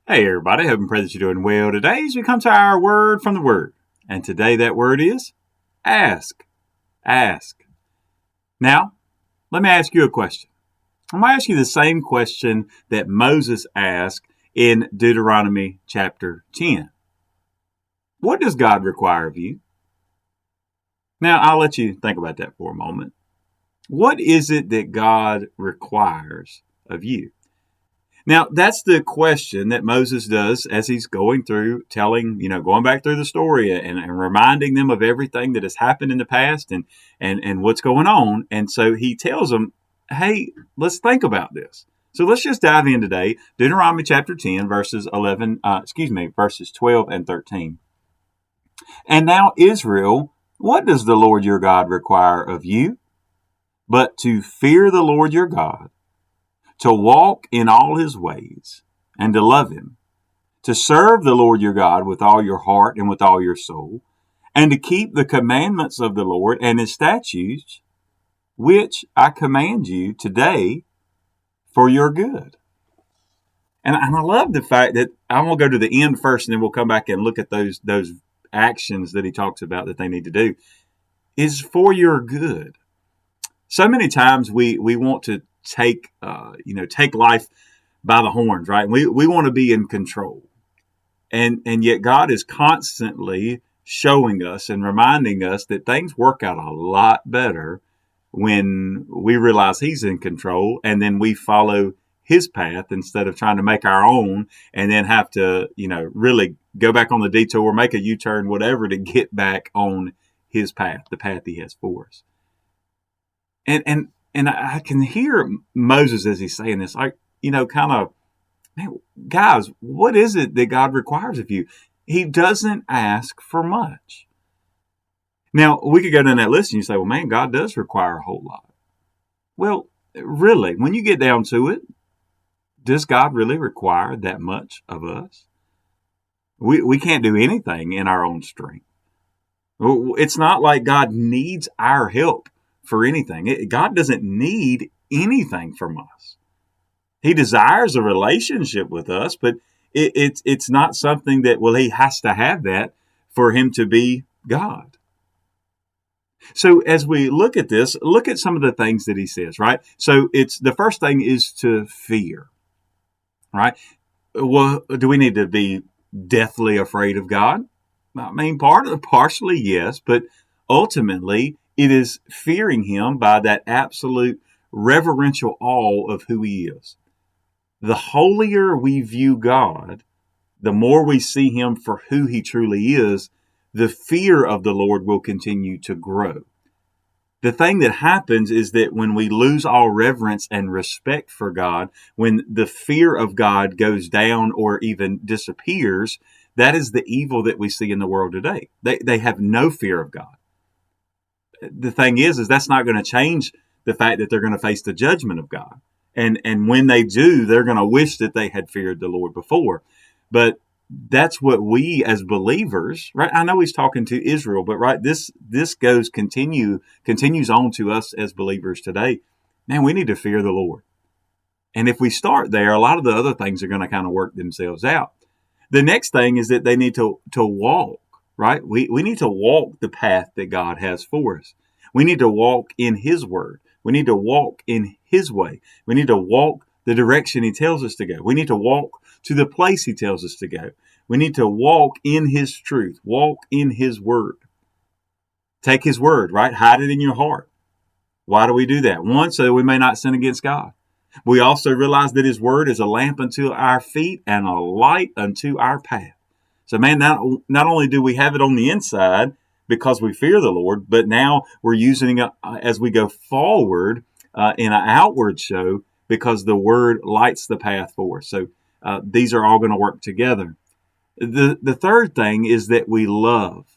Hey everybody, hope and pray that you're doing well today as we come to our word from the Word. And today that word is ask. Ask. Now, let me ask you a question. I'm going to ask you the same question that Moses asked in Deuteronomy chapter 10. What does God require of you? Now, I'll let you think about that for a moment. What is it that God requires of you? Now, that's the question that Moses does as he's going through going back through the story and reminding them of everything that has happened in the past and what's going on. And so he tells them, hey, let's think about this. So let's just dive in today. Deuteronomy chapter 10, verses 12 and 13. And now, Israel, what does the Lord your God require of you? But to fear the Lord your God, to walk in all his ways, and to love him, to serve the Lord your God with all your heart and with all your soul, and to keep the commandments of the Lord and his statutes, which I command you today for your good. And I love the fact that I'm going to go to the end first, and then we'll come back and look at those actions that he talks about that they need to do, is for your good. So many times we want to take life by the horns, right? We want to be in control. And yet God is constantly showing us and reminding us that things work out a lot better when we realize he's in control and then we follow his path instead of trying to make our own and then have to, really go back on the detour, make a U-turn, whatever, to get back on his path, the path he has for us. And I can hear Moses as he's saying this, man, guys, what is it that God requires of you? He doesn't ask for much. Now, we could go down that list and you say, well, man, God does require a whole lot. Well, really, when you get down to it, does God really require that much of us? We can't do anything in our own strength. It's not like God needs our help for anything. God doesn't need anything from us. He desires a relationship with us, but it's not something that, he has to have that for him to be God. So as we look at this, look at some of the things that he says, right? So it's the first thing is to fear, right? Well, do we need to be deathly afraid of God? I mean, partially, yes, but ultimately it is fearing him by that absolute reverential awe of who he is. The holier we view God, the more we see him for who he truly is, the fear of the Lord will continue to grow. The thing that happens is that when we lose all reverence and respect for God, when the fear of God goes down or even disappears, that is the evil that we see in the world today. They have no fear of God. The thing is that's not going to change the fact that they're going to face the judgment of God. And when they do, they're going to wish that they had feared the Lord before. But that's what we as believers, right? I know he's talking to Israel, but right, this continues on to us as believers today. Man, we need to fear the Lord. And if we start there, a lot of the other things are going to kind of work themselves out. The next thing is that they need to walk, right? We need to walk the path that God has for us. We need to walk in his word. We need to walk in his way. We need to walk the direction he tells us to go. We need to walk to the place he tells us to go. We need to walk in his truth, walk in his word. Take his word, right? Hide it in your heart. Why do we do that? One, so that we may not sin against God. We also realize that his word is a lamp unto our feet and a light unto our path. So, man, not only do we have it on the inside because we fear the Lord, but now we're using it as we go forward in an outward show because the word lights the path for us. So these are all going to work together. The third thing is that we love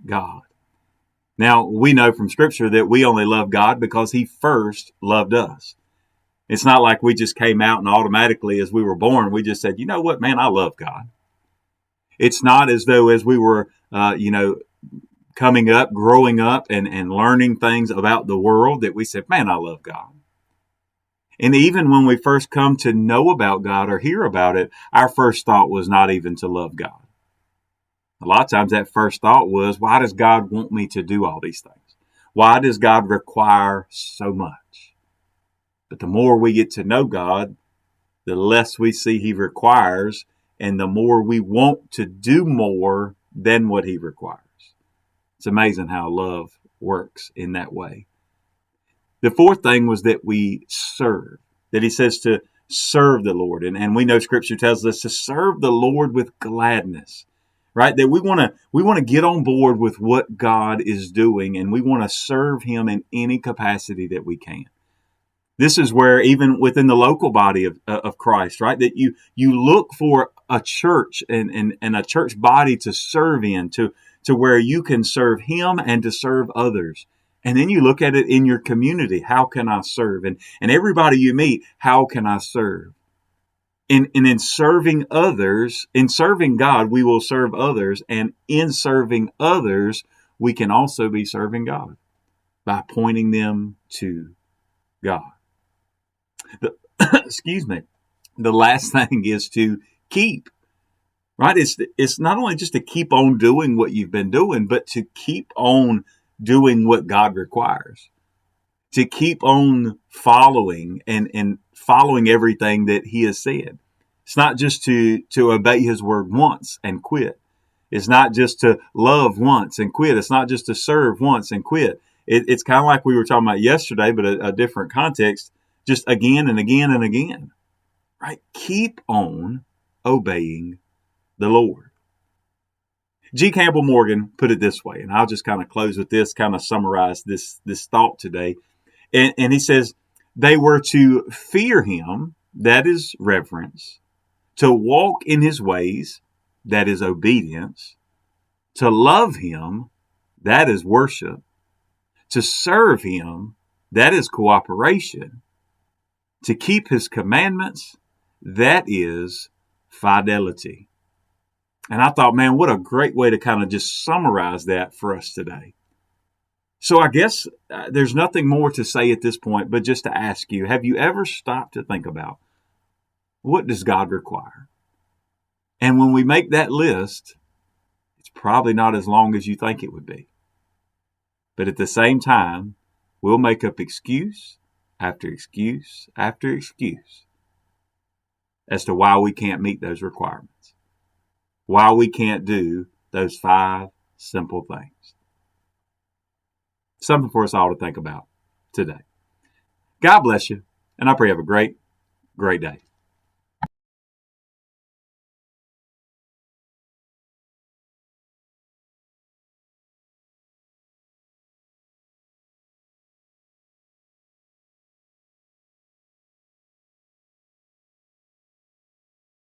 God. Now, we know from Scripture that we only love God because he first loved us. It's not like we just came out and automatically as we were born, we just said, you know what, man, I love God. It's not as though as we were, coming up, growing up and learning things about the world that we said, man, I love God. And even when we first come to know about God or hear about it, our first thought was not even to love God. A lot of times that first thought was, why does God want me to do all these things? Why does God require so much? But the more we get to know God, the less we see He requires, and the more we want to do more than what He requires. It's amazing how love works in that way. The fourth thing was that we serve, that He says to serve the Lord. And we know Scripture tells us to serve the Lord with gladness, right? That we want to get on board with what God is doing, and we want to serve Him in any capacity that we can. This is where even within the local body of Christ, right, that you look for a church and a church body to serve in, to where you can serve Him and to serve others. And then you look at it in your community. How can I serve? And everybody you meet, how can I serve? And in serving others, in serving God, we will serve others. And in serving others, we can also be serving God by pointing them to God. Excuse me. The last thing is to keep, right? It's not only just to keep on doing what you've been doing, but to keep on doing what God requires, to keep on following and following everything that He has said. It's not just to obey His word once and quit. It's not just to love once and quit. It's not just to serve once and quit. It's kind of like we were talking about yesterday, but a different context, just again and again and again, right? Keep on obeying the Lord. G. Campbell Morgan put it this way, and I'll just kind of close with this, kind of summarize this thought today. And he says, they were to fear Him, that is reverence, to walk in His ways, that is obedience, to love Him, that is worship, to serve Him, that is cooperation, to keep His commandments, that is fidelity. And I thought, man, what a great way to kind of just summarize that for us today. So I guess there's nothing more to say at this point, but just to ask you, have you ever stopped to think about, what does God require? And when we make that list, it's probably not as long as you think it would be. But at the same time, we'll make up excuse after excuse after excuse as to why we can't meet those requirements, why we can't do those 5 simple things. Something for us all to think about today. God bless you, and I pray you have a great, great day.